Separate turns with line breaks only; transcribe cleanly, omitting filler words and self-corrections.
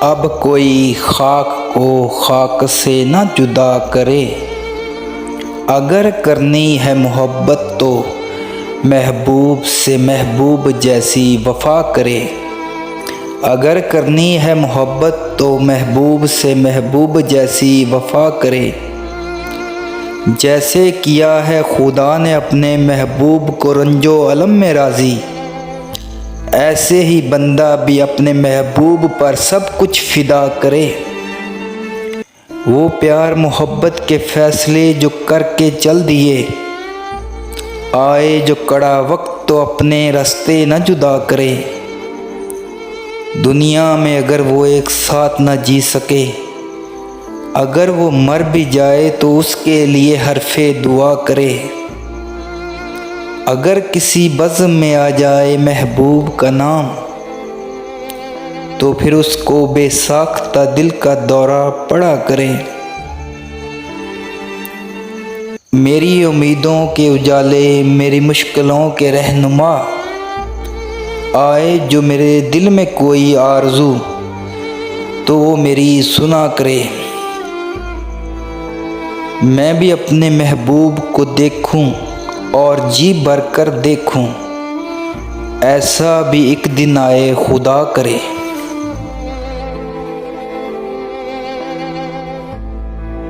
اب کوئی خاک کو خاک سے نہ جدا کرے، اگر کرنی ہے محبت تو محبوب سے محبوب جیسی وفا کرے، اگر کرنی ہے محبت تو محبوب سے محبوب جیسی وفا کرے، جیسے کیا ہے خدا نے اپنے محبوب کو رنج و الم میں راضی، ایسے ہی بندہ بھی اپنے محبوب پر سب کچھ فدا کرے۔ وہ پیار محبت کے فیصلے جو کر کے چل دیے، آئے جو کڑا وقت تو اپنے رستے نہ جدا کرے، دنیا میں اگر وہ ایک ساتھ نہ جی سکے، اگر وہ مر بھی جائے تو اس کے لیے حرف دعا کرے، اگر کسی بزم میں آ جائے محبوب کا نام تو پھر اس کو بے ساختہ دل کا دورہ پڑا کرے۔ میری امیدوں کے اجالے، میری مشکلوں کے رہنما، آئے جو میرے دل میں کوئی آرزو تو وہ میری سنا کرے، میں بھی اپنے محبوب کو دیکھوں اور جی بھر کر دیکھوں، ایسا بھی ایک دن آئے خدا کرے۔